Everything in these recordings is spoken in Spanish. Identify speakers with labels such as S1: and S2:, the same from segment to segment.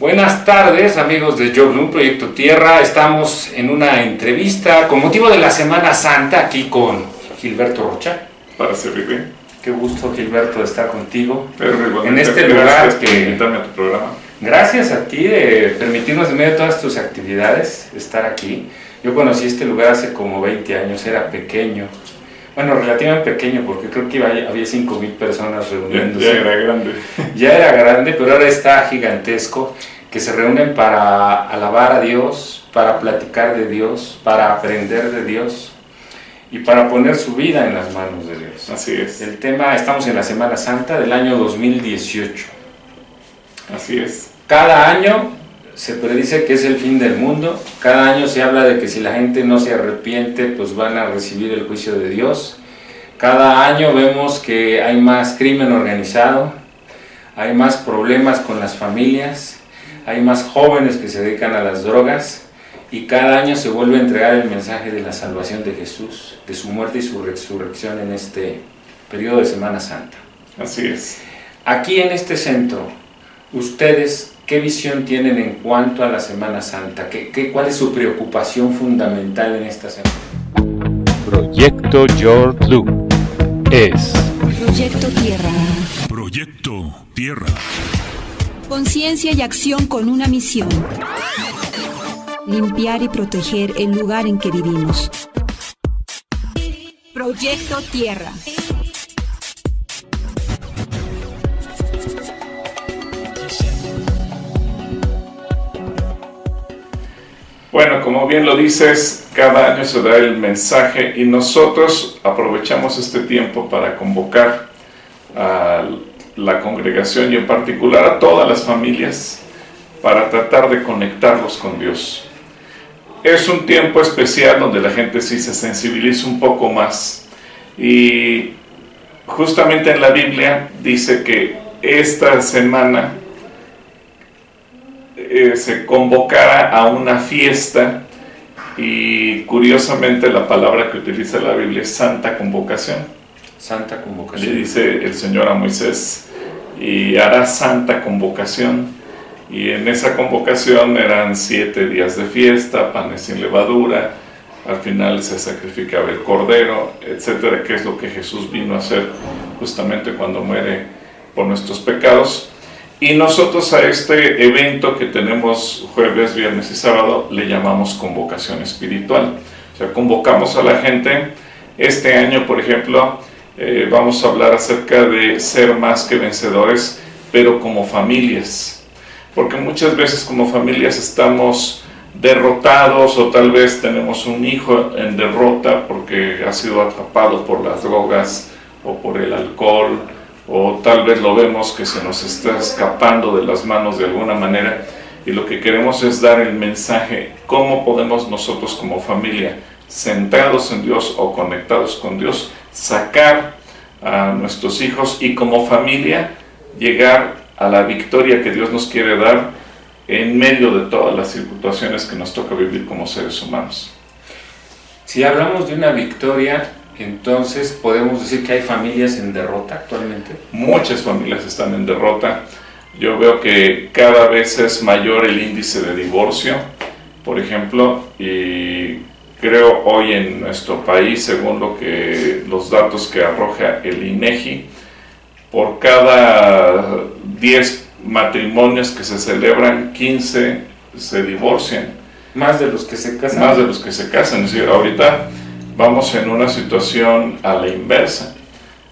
S1: Buenas tardes, amigos de Joe Bloom, Proyecto Tierra. Estamos en una entrevista con motivo de la Semana Santa aquí con Gilberto Rocha.
S2: Para servirle.
S1: Qué gusto, Gilberto, de estar contigo
S2: en este
S1: lugar
S2: por invitarme a tu programa.
S1: Gracias a ti de permitirnos, en medio de todas tus actividades, estar aquí. Yo conocí este lugar hace como 20 años, era pequeño. Bueno, relativamente pequeño, porque creo que había 5,000 personas reuniéndose.
S2: Ya era grande.
S1: Ya era grande, pero ahora está gigantesco, que se reúnen para alabar a Dios, para platicar de Dios, para aprender de Dios y para poner su vida en las manos de Dios.
S2: Así es.
S1: El tema, estamos en la Semana Santa del año 2018.
S2: Así es.
S1: Cada año se predice que es el fin del mundo, cada año se habla de que si la gente no se arrepiente, pues van a recibir el juicio de Dios. Cada año vemos que hay más crimen organizado, hay más problemas con las familias, hay más jóvenes que se dedican a las drogas, y cada año se vuelve a entregar el mensaje de la salvación de Jesús, de su muerte y su resurrección en este periodo de Semana Santa.
S2: Así es.
S1: Aquí en este centro, ustedes, ¿qué visión tienen en cuanto a la Semana Santa? ¿Cuál es su preocupación fundamental en esta semana?
S3: Proyecto Your Blue es
S4: Proyecto Tierra.
S5: Proyecto Tierra.
S4: Conciencia y acción con una misión: limpiar y proteger el lugar en que vivimos. Proyecto Tierra.
S2: Bueno, como bien lo dices, cada año se da el mensaje y nosotros aprovechamos este tiempo para convocar a la congregación y en particular a todas las familias para tratar de conectarlos con Dios. Es un tiempo especial donde la gente sí se sensibiliza un poco más, y justamente en la Biblia dice que esta semana se convocara a una fiesta, y curiosamente la palabra que utiliza la Biblia es Santa Convocación.
S1: Santa Convocación.
S2: Le dice el Señor a Moisés: y hará Santa Convocación. Y en esa convocación eran 7 días de fiesta, panes sin levadura, al final se sacrificaba el cordero, etcétera, que es lo que Jesús vino a hacer justamente cuando muere por nuestros pecados. Y nosotros a este evento que tenemos jueves, viernes y sábado le llamamos convocación espiritual. O sea, convocamos a la gente. Este año, por ejemplo, vamos a hablar acerca de ser más que vencedores, pero como familias. Porque muchas veces como familias estamos derrotados, o tal vez tenemos un hijo en derrota porque ha sido atrapado por las drogas o por el alcohol, o tal vez lo vemos que se nos está escapando de las manos de alguna manera, y lo que queremos es dar el mensaje: cómo podemos nosotros como familia, centrados en Dios o conectados con Dios, sacar a nuestros hijos y como familia llegar a la victoria que Dios nos quiere dar en medio de todas las situaciones que nos toca vivir como seres humanos.
S1: Si hablamos de una victoria, entonces podemos decir que hay familias en derrota actualmente.
S2: Muchas familias están en derrota. Yo veo que cada vez es mayor el índice de divorcio, por ejemplo, y creo hoy en nuestro país, según los datos que arroja el INEGI, por cada 10 matrimonios que se celebran, 15 se divorcian.
S1: Más de los que se casan.
S2: Más de los que se casan. Es decir, ahorita vamos en una situación a la inversa.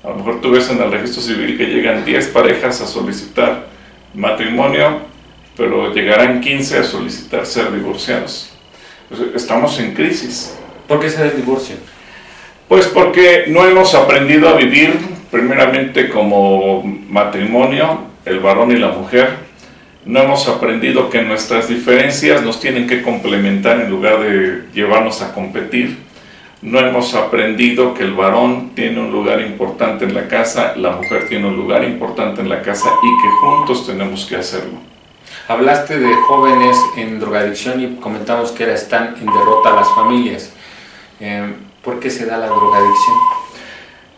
S2: A lo mejor tú ves en el registro civil que llegan 10 parejas a solicitar matrimonio, pero llegarán 15 a solicitar ser divorciados. Estamos en crisis.
S1: ¿Por qué se da el divorcio?
S2: Pues porque no hemos aprendido a vivir primeramente como matrimonio, el varón y la mujer. No hemos aprendido que nuestras diferencias nos tienen que complementar en lugar de llevarnos a competir. No hemos aprendido que el varón tiene un lugar importante en la casa, la mujer tiene un lugar importante en la casa, y que juntos tenemos que hacerlo.
S1: Hablaste de jóvenes en drogadicción y comentamos que están en derrota las familias. ¿Por qué se da la drogadicción?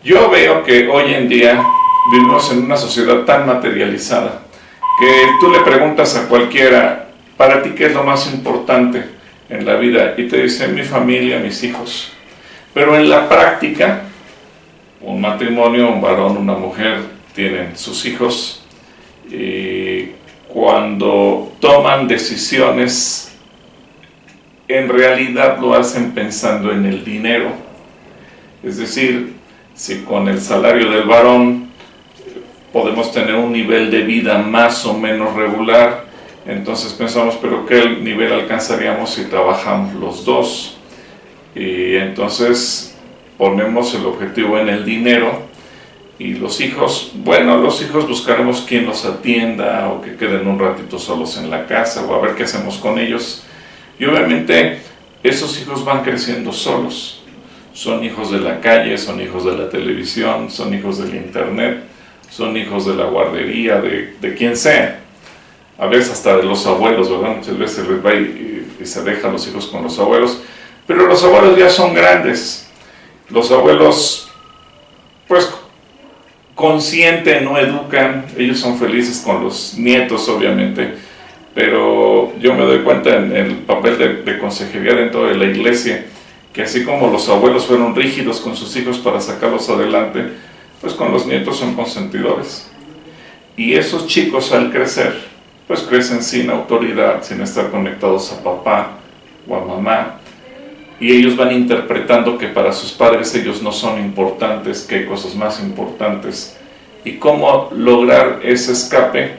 S2: Yo veo que hoy en día vivimos en una sociedad tan materializada que tú le preguntas a cualquiera, ¿para ti qué es lo más importante en la vida? Y te dice, mi familia, mis hijos. Pero en la práctica, un matrimonio, un varón, una mujer, tienen sus hijos, y cuando toman decisiones, en realidad lo hacen pensando en el dinero. Es decir, si con el salario del varón podemos tener un nivel de vida más o menos regular, entonces pensamos, pero ¿qué nivel alcanzaríamos si trabajamos los dos? Y entonces ponemos el objetivo en el dinero, y los hijos, bueno, los hijos buscaremos quien los atienda o que queden un ratito solos en la casa o a ver qué hacemos con ellos. Y obviamente esos hijos van creciendo solos. Son hijos de la calle, son hijos de la televisión, son hijos del internet, son hijos de la guardería, de quien sea. A veces hasta de los abuelos, ¿verdad? Muchas veces les va y se deja a los hijos con los abuelos. Pero los abuelos ya son grandes. Los abuelos, pues, consienten, no educan. Ellos son felices con los nietos, obviamente. Pero yo me doy cuenta en el papel de consejería dentro de la iglesia, que así como los abuelos fueron rígidos con sus hijos para sacarlos adelante, pues con los nietos son consentidores. Y esos chicos al crecer, pues crecen sin autoridad, sin estar conectados a papá o a mamá, y ellos van interpretando que para sus padres ellos no son importantes, que hay cosas más importantes, y cómo lograr ese escape.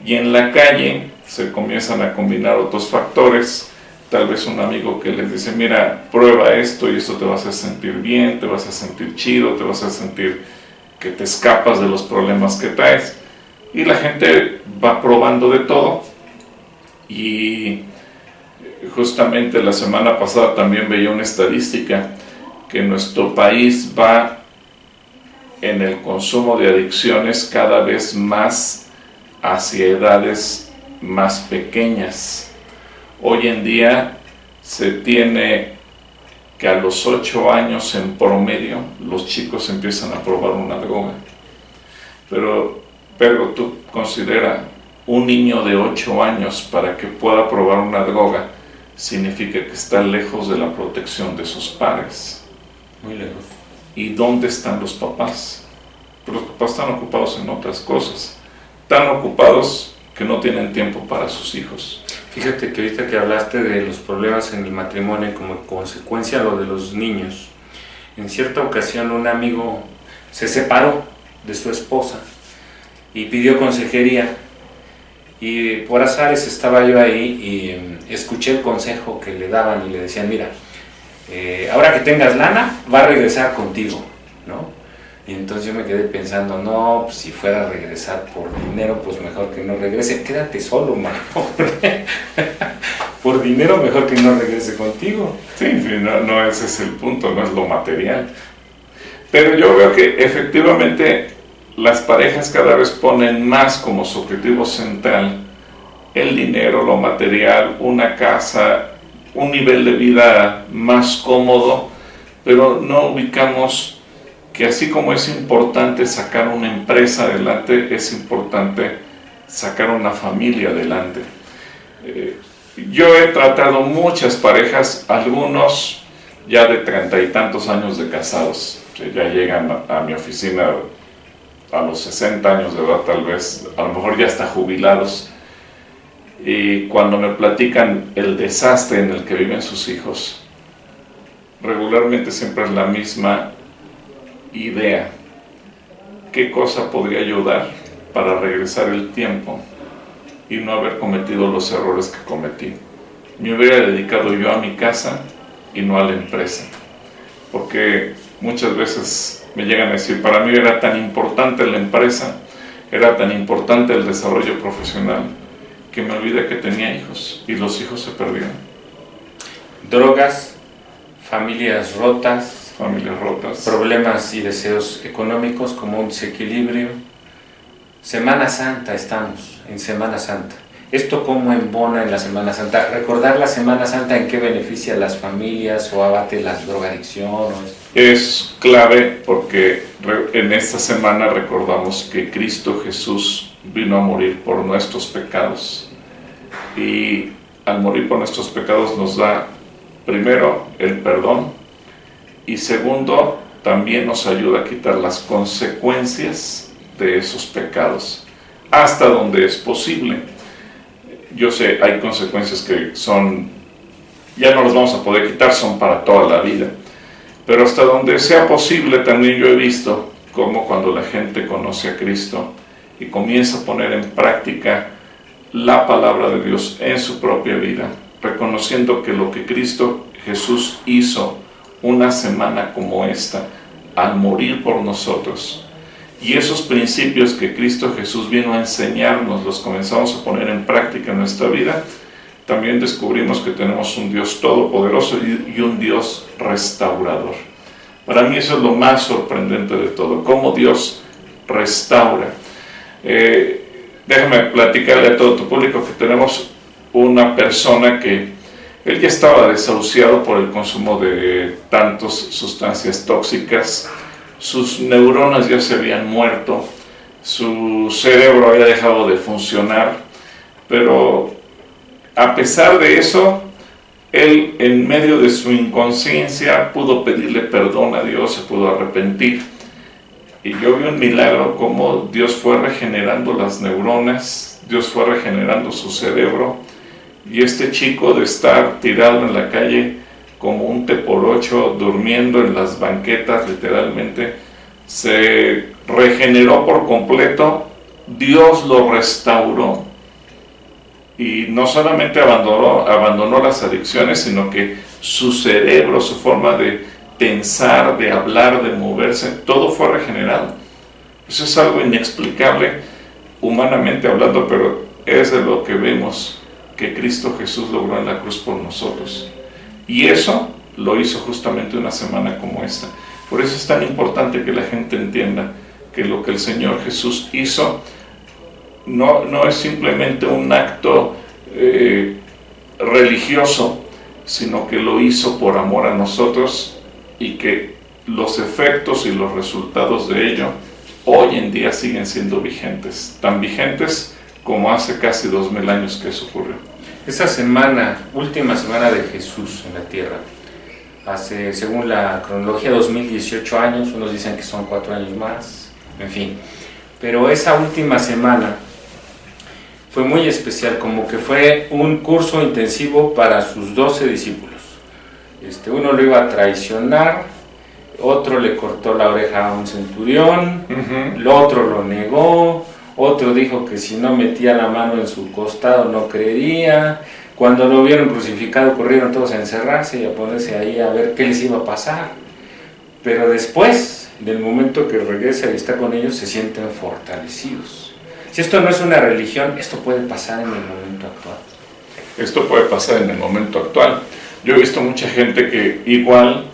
S2: Y en la calle se comienzan a combinar otros factores, tal vez un amigo que les dice, mira, prueba esto y esto te va a hacer sentir bien, te vas a sentir chido, te vas a sentir que te escapas de los problemas que traes. Y la gente va probando de todo. Y justamente la semana pasada también veía una estadística que nuestro país va en el consumo de adicciones cada vez más hacia edades más pequeñas. Hoy en día se tiene que a los 8 años en promedio los chicos empiezan a probar una droga. Pero tú considera, un niño de 8 años para que pueda probar una droga significa que está lejos de la protección de sus padres.
S1: Muy lejos.
S2: ¿Y dónde están los papás? Pues los papás están ocupados en otras cosas, tan ocupados que no tienen tiempo para sus hijos.
S1: Fíjate que ahorita que hablaste de los problemas en el matrimonio y como consecuencia lo de los niños, en cierta ocasión un amigo se separó de su esposa y pidió consejería, y por azares estaba yo ahí y escuché el consejo que le daban y le decían, mira, ahora que tengas lana va a regresar contigo, ¿no? Y entonces yo me quedé pensando, no, pues si fuera a regresar por dinero, pues mejor que no regrese, quédate solo, mano. Por dinero mejor que no regrese contigo.
S2: Sí, no ese es el punto, no es lo material. Pero yo veo que efectivamente las parejas cada vez ponen más como su objetivo central el dinero, lo material, una casa, un nivel de vida más cómodo, pero no ubicamos que así como es importante sacar una empresa adelante, es importante sacar una familia adelante. Yo he tratado muchas parejas, algunos ya de 30 y tantos años de casados, que ya llegan a mi oficina a los 60 años de edad tal vez, a lo mejor ya hasta jubilados, y cuando me platican el desastre en el que viven sus hijos, regularmente siempre es la misma idea: ¿qué cosa podría ayudar para regresar el tiempo y no haber cometido los errores que cometí? Me hubiera dedicado yo a mi casa y no a la empresa, porque muchas veces me llegan a decir, para mí era tan importante la empresa, era tan importante el desarrollo profesional, que me olvidé que tenía hijos y los hijos se perdieron.
S1: Drogas, familias rotas, problemas y deseos económicos, como un desequilibrio. Semana Santa, estamos en Semana Santa. ¿Esto cómo embona en la Semana Santa? ¿Recordar la Semana Santa en qué beneficia a las familias o abate la drogadicción?
S2: Es clave porque en esta semana recordamos que Cristo Jesús vino a morir por nuestros pecados. Y al morir por nuestros pecados nos da, primero, el perdón, y segundo, también nos ayuda a quitar las consecuencias de esos pecados, hasta donde es posible. Yo sé, hay consecuencias que ya no las vamos a poder quitar, son para toda la vida. Pero hasta donde sea posible, también yo he visto cómo cuando la gente conoce a Cristo y comienza a poner en práctica la palabra de Dios en su propia vida, reconociendo que lo que Cristo Jesús hizo una semana como esta, al morir por nosotros, y esos principios que Cristo Jesús vino a enseñarnos, los comenzamos a poner en práctica en nuestra vida, también descubrimos que tenemos un Dios todopoderoso y un Dios restaurador. Para mí eso es lo más sorprendente de todo, cómo Dios restaura. Déjame platicarle a todo tu público que tenemos una persona que él ya estaba desahuciado por el consumo de tantas sustancias tóxicas, sus neuronas ya se habían muerto, su cerebro había dejado de funcionar, pero a pesar de eso, él en medio de su inconsciencia pudo pedirle perdón a Dios, se pudo arrepentir. Y yo vi un milagro como Dios fue regenerando las neuronas, Dios fue regenerando su cerebro, y este chico de estar tirado en la calle como un teporocho, durmiendo en las banquetas literalmente, se regeneró por completo, Dios lo restauró, y no solamente abandonó las adicciones, sino que su cerebro, su forma de pensar, de hablar, de moverse, todo fue regenerado. Eso es algo inexplicable humanamente hablando, pero es de lo que vemos que Cristo Jesús logró en la cruz por nosotros. Y eso lo hizo justamente una semana como esta. Por eso es tan importante que la gente entienda que lo que el Señor Jesús hizo no es simplemente un acto religioso, sino que lo hizo por amor a nosotros, y que los efectos y los resultados de ello hoy en día siguen siendo vigentes, tan vigentes como hace casi 2000 años que eso ocurrió.
S1: Esa semana, última semana de Jesús en la tierra, hace, según la cronología, 2018 años, unos dicen que son 4 años más, en fin. Pero esa última semana fue muy especial, como que fue un curso intensivo para sus 12 discípulos. Uno lo iba a traicionar, otro le cortó la oreja a un centurión, el otro lo negó, otro dijo que si no metía la mano en su costado no creería. Cuando lo vieron crucificado corrieron todos a encerrarse y a ponerse ahí a ver qué les iba a pasar. Pero después, del momento que regresa y está con ellos, se sienten fortalecidos. Si esto no es una religión, esto puede pasar en el momento actual.
S2: Esto puede pasar en el momento actual. Yo he visto mucha gente que igual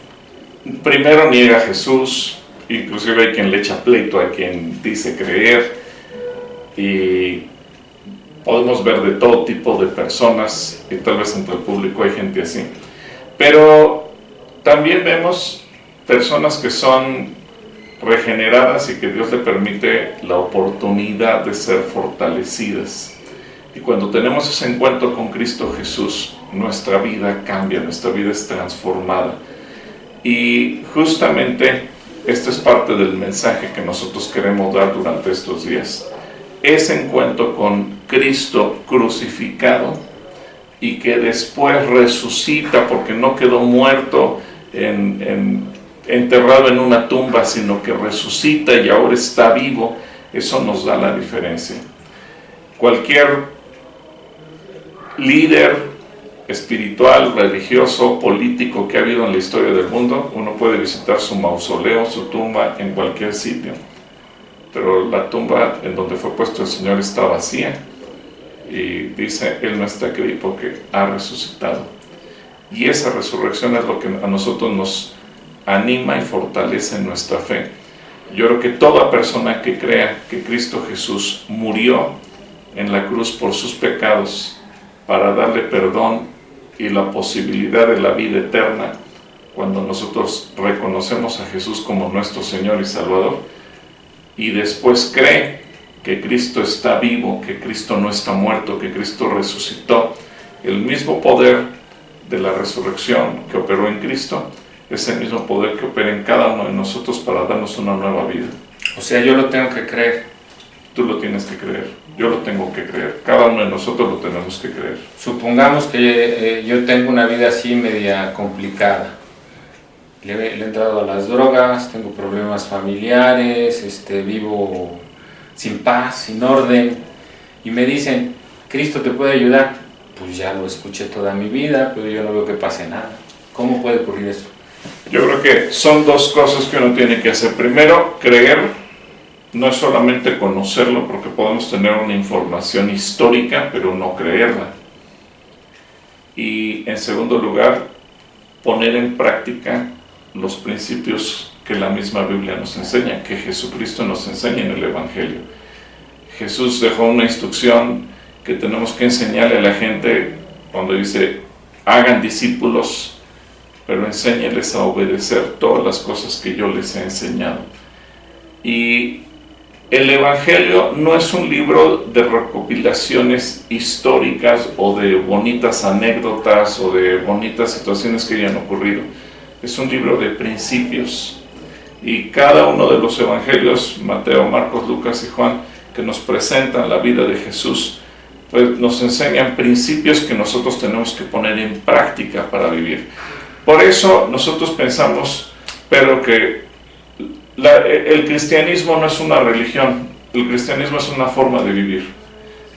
S2: primero niega a Jesús, inclusive hay quien le echa pleito a quien dice creer, y podemos ver de todo tipo de personas, y tal vez entre el público hay gente así, pero también vemos personas que son regeneradas y que Dios le permite la oportunidad de ser fortalecidas. Y cuando tenemos ese encuentro con Cristo Jesús, nuestra vida cambia, nuestra vida es transformada. Y justamente esto es parte del mensaje que nosotros queremos dar durante estos días. Ese encuentro con Cristo crucificado y que después resucita, porque no quedó muerto enterrado en una tumba, sino que resucita y ahora está vivo. Eso nos da la diferencia. Cualquier líder espiritual, religioso, político que ha habido en la historia del mundo, uno puede visitar su mausoleo, su tumba en cualquier sitio, pero la tumba en donde fue puesto el Señor está vacía, y dice, Él no está aquí porque ha resucitado. Y esa resurrección es lo que a nosotros nos anima y fortalece en nuestra fe. Yo creo que toda persona que crea que Cristo Jesús murió en la cruz por sus pecados para darle perdón y la posibilidad de la vida eterna, cuando nosotros reconocemos a Jesús como nuestro Señor y Salvador, y después cree que Cristo está vivo, que Cristo no está muerto, que Cristo resucitó. El mismo poder de la resurrección que operó en Cristo es el mismo poder que opera en cada uno de nosotros para darnos una nueva vida.
S1: O sea, yo lo tengo que creer.
S2: Tú lo tienes que creer, yo lo tengo que creer, cada uno de nosotros lo tenemos que creer.
S1: Supongamos que yo tengo una vida así media complicada. Le he entrado a las drogas, tengo problemas familiares, vivo sin paz, sin orden, y me dicen, Cristo te puede ayudar. Pues ya lo escuché toda mi vida, pero yo no veo que pase nada. ¿Cómo puede ocurrir eso?
S2: Yo creo que son dos cosas que uno tiene que hacer. Primero, creer. No es solamente conocerlo, porque podemos tener una información histórica, pero no creerla. Y en segundo lugar, poner en práctica los principios que la misma Biblia nos enseña, que Jesucristo nos enseña en el Evangelio. Jesús dejó una instrucción que tenemos que enseñarle a la gente cuando dice, hagan discípulos, pero enséñeles a obedecer todas las cosas que yo les he enseñado. Y el Evangelio no es un libro de recopilaciones históricas o de bonitas anécdotas o de bonitas situaciones que hayan ocurrido. Es un libro de principios. Y cada uno de los evangelios, Mateo, Marcos, Lucas y Juan, que nos presentan la vida de Jesús, pues nos enseñan principios que nosotros tenemos que poner en práctica para vivir. Por eso nosotros pensamos, pero que el cristianismo no es una religión, el cristianismo es una forma de vivir.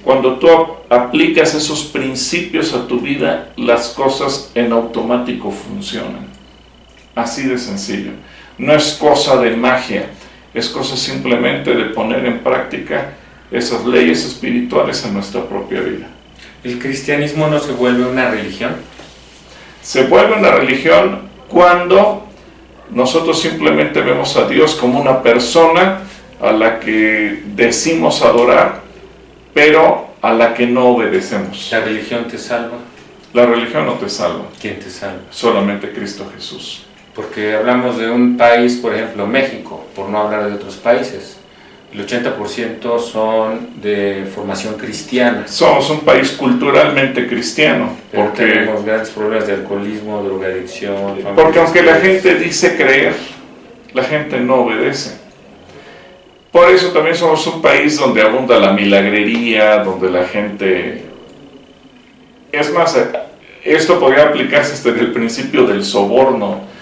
S2: Cuando tú aplicas esos principios a tu vida, las cosas en automático funcionan. Así de sencillo. No es cosa de magia, es cosa simplemente de poner en práctica esas leyes espirituales en nuestra propia vida.
S1: ¿El cristianismo no se vuelve una religión?
S2: Se vuelve una religión cuando nosotros simplemente vemos a Dios como una persona a la que decimos adorar, pero a la que no obedecemos.
S1: ¿La religión te salva?
S2: La religión no te salva.
S1: ¿Quién te salva?
S2: Solamente Cristo Jesús.
S1: Porque hablamos de un país, por ejemplo, México, por no hablar de otros países. El 80% son de formación cristiana.
S2: Somos un país culturalmente cristiano.
S1: Pero tenemos grandes problemas de alcoholismo, drogadicción.
S2: Porque aunque la gente dice creer, la gente no obedece. Por eso también somos un país donde abunda la milagrería, donde la gente... Es más, esto podría aplicarse desde el principio del soborno.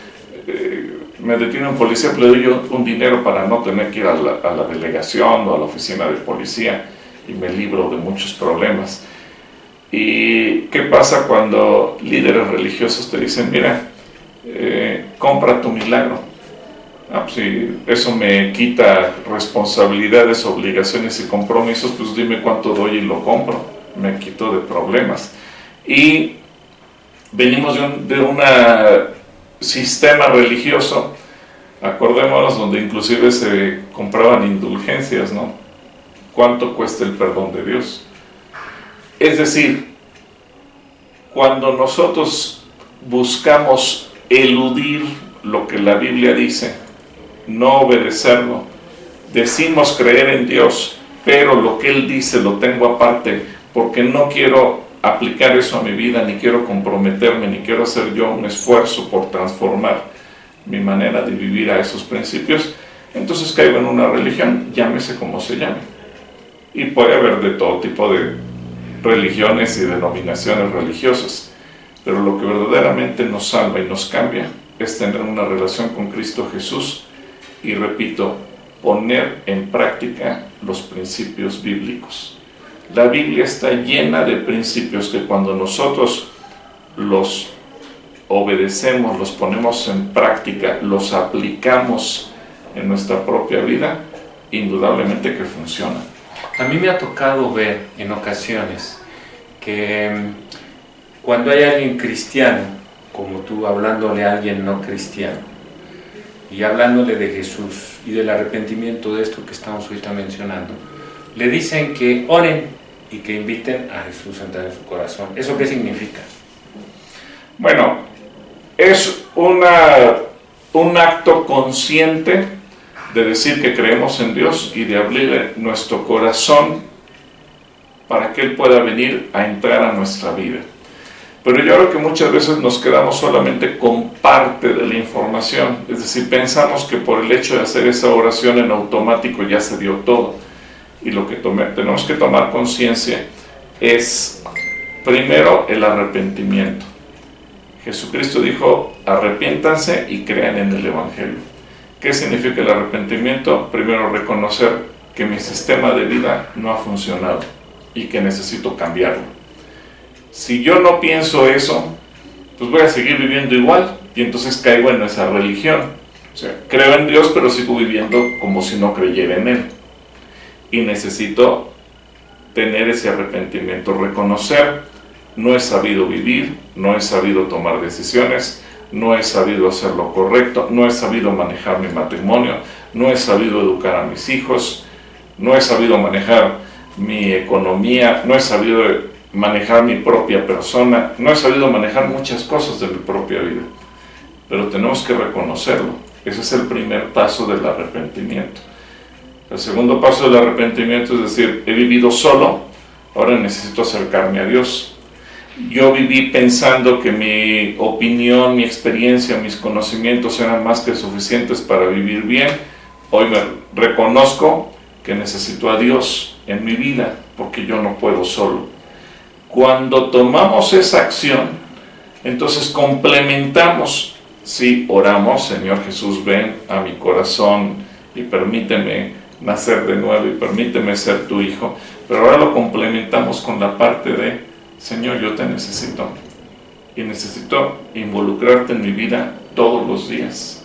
S2: Me detiene un policía, le doy yo un dinero para no tener que ir a la delegación o a la oficina de policía y me libro de muchos problemas. ¿Y qué pasa cuando líderes religiosos te dicen, mira, compra tu milagro? Pues si eso me quita responsabilidades, obligaciones y compromisos, pues dime cuánto doy y lo compro. Me quito de problemas. Y venimos de un sistema religioso, acordémonos, donde inclusive se compraban indulgencias, ¿no? ¿Cuánto cuesta el perdón de Dios? Es decir, cuando nosotros buscamos eludir lo que la Biblia dice, no obedecerlo, decimos creer en Dios, pero lo que Él dice lo tengo aparte, porque no quiero aplicar eso a mi vida, ni quiero comprometerme, ni quiero hacer yo un esfuerzo por transformar mi manera de vivir a esos principios, entonces caigo en una religión, llámese como se llame. Y puede haber de todo tipo de religiones y denominaciones religiosas, pero lo que verdaderamente nos salva y nos cambia es tener una relación con Cristo Jesús y, repito, poner en práctica los principios bíblicos. La Biblia está llena de principios que cuando nosotros los obedecemos, los ponemos en práctica, los aplicamos en nuestra propia vida, indudablemente que funciona.
S1: A mí me ha tocado ver en ocasiones que cuando hay alguien cristiano, como tú, hablándole a alguien no cristiano, y hablándole de Jesús y del arrepentimiento de esto que estamos ahorita mencionando, le dicen que oren y que inviten a Jesús a entrar en su corazón. ¿Eso qué significa?
S2: Bueno, es un acto consciente de decir que creemos en Dios y de abrirle nuestro corazón para que Él pueda venir a entrar a nuestra vida. Pero yo creo que muchas veces nos quedamos solamente con parte de la información, es decir, pensamos que por el hecho de hacer esa oración en automático ya se dio todo. Y lo que tenemos que tomar conciencia es, primero, el arrepentimiento. Jesucristo dijo, arrepiéntanse y crean en el Evangelio. ¿Qué significa el arrepentimiento? Primero, reconocer que mi sistema de vida no ha funcionado y que necesito cambiarlo. Si yo no pienso eso, pues voy a seguir viviendo igual y entonces caigo en esa religión. O sea, creo en Dios, pero sigo viviendo como si no creyera en Él. Y necesito tener ese arrepentimiento, reconocer, no he sabido vivir, no he sabido tomar decisiones, no he sabido hacer lo correcto, no he sabido manejar mi matrimonio, no he sabido educar a mis hijos, no he sabido manejar mi economía, no he sabido manejar mi propia persona, no he sabido manejar muchas cosas de mi propia vida, pero tenemos que reconocerlo. Ese es el primer paso del arrepentimiento. El segundo paso del arrepentimiento es decir, he vivido solo, ahora necesito acercarme a Dios. Yo viví pensando que mi opinión, mi experiencia, mis conocimientos eran más que suficientes para vivir bien. Hoy me reconozco que necesito a Dios en mi vida, porque yo no puedo solo. Cuando tomamos esa acción, entonces complementamos. Sí, oramos, Señor Jesús, ven a mi corazón y permíteme nacer de nuevo y permíteme ser tu hijo. Pero ahora lo complementamos con la parte de, Señor, yo te necesito. Y necesito involucrarte en mi vida todos los días.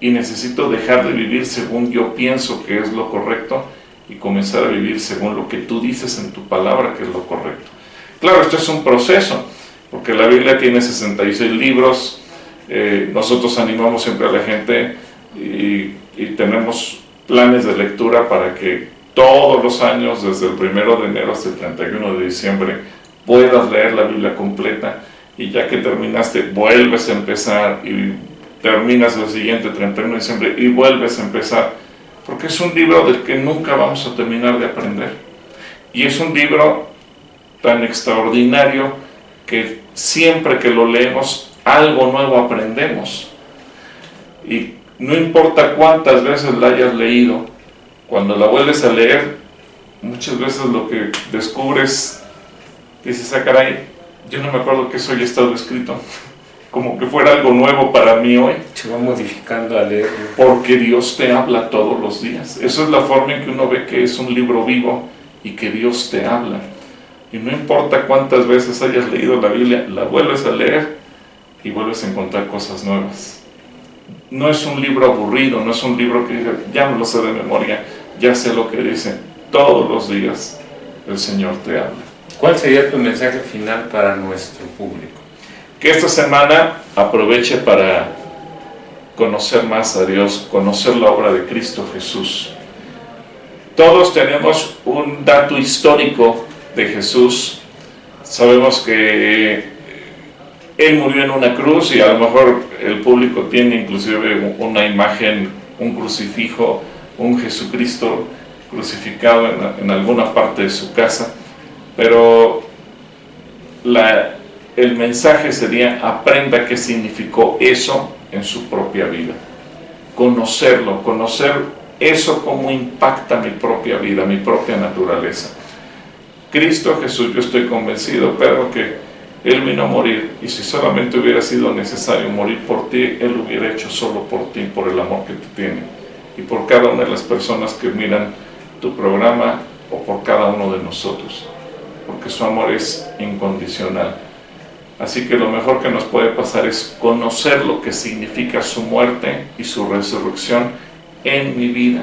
S2: Y necesito dejar de vivir según yo pienso que es lo correcto y comenzar a vivir según lo que tú dices en tu palabra que es lo correcto. Claro, esto es un proceso, porque la Biblia tiene 66 libros, nosotros animamos siempre a la gente y tenemos planes de lectura para que todos los años, desde el 1 de enero hasta el 31 de diciembre, puedas leer la Biblia completa y ya que terminaste, vuelves a empezar y terminas el siguiente 31 de diciembre y vuelves a empezar, porque es un libro del que nunca vamos a terminar de aprender. Y es un libro tan extraordinario que siempre que lo leemos algo nuevo aprendemos, y no importa cuántas veces la hayas leído, cuando la vuelves a leer muchas veces lo que descubres dices, ah caray, yo no me acuerdo que eso haya estado escrito, como que fuera algo nuevo para mí hoy.
S1: Se va modificando al leer,
S2: porque Dios te habla todos los días. Esa es la forma en que uno ve que es un libro vivo y que Dios te habla. Y no importa cuántas veces hayas leído la Biblia, la vuelves a leer y vuelves a encontrar cosas nuevas. No es un libro aburrido, no es un libro que diga, ya me lo sé de memoria, ya sé lo que dice. Todos los días el Señor te habla.
S1: ¿Cuál sería tu mensaje final para nuestro público?
S2: Que esta semana aproveche para conocer más a Dios, conocer la obra de Cristo Jesús. Todos tenemos un dato histórico de Jesús. Sabemos que Él murió en una cruz y a lo mejor el público tiene inclusive una imagen, un crucifijo, un Jesucristo crucificado en alguna parte de su casa, pero el mensaje sería: aprenda qué significó eso en su propia vida, conocerlo, conocer eso cómo impacta mi propia vida, mi propia naturaleza. Cristo Jesús, yo estoy convencido, Pedro, que Él vino a morir, y si solamente hubiera sido necesario morir por ti, Él lo hubiera hecho solo por ti, por el amor que te tiene, y por cada una de las personas que miran tu programa, o por cada uno de nosotros, porque su amor es incondicional. Así que lo mejor que nos puede pasar es conocer lo que significa su muerte y su resurrección en mi vida,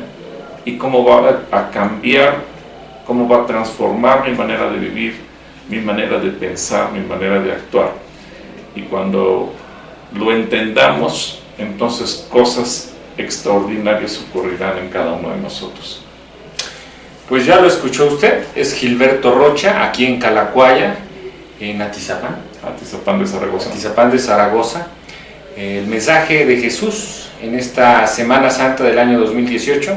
S2: y cómo va a cambiar, cómo va a transformar mi manera de vivir, mi manera de pensar, mi manera de actuar. Y cuando lo entendamos, entonces cosas extraordinarias ocurrirán en cada uno de nosotros.
S1: Pues ya lo escuchó usted, es Gilberto Rocha, aquí en Calacuaya, en Atizapán.
S2: Atizapán de Zaragoza.
S1: Atizapán de Zaragoza. el mensaje de Jesús en esta Semana Santa del año 2018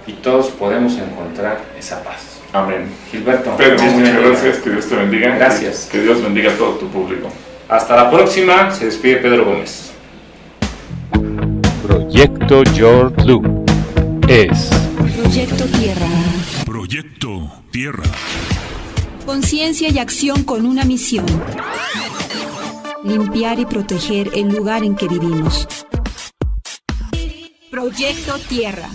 S1: y todos podemos encontrar esa paz.
S2: Amén.
S1: Gilberto,
S2: Pedro,
S1: Dios te
S2: muchas
S1: bendiga.
S2: gracias, que Dios te bendiga.
S1: Gracias.
S2: Que Dios bendiga a todo tu público.
S1: Hasta la próxima, se despide Pedro Gómez.
S3: Proyecto George Blue es
S4: Proyecto Tierra.
S5: Proyecto Tierra.
S4: Conciencia y acción con una misión. Limpiar y proteger el lugar en que vivimos. Proyecto Tierra.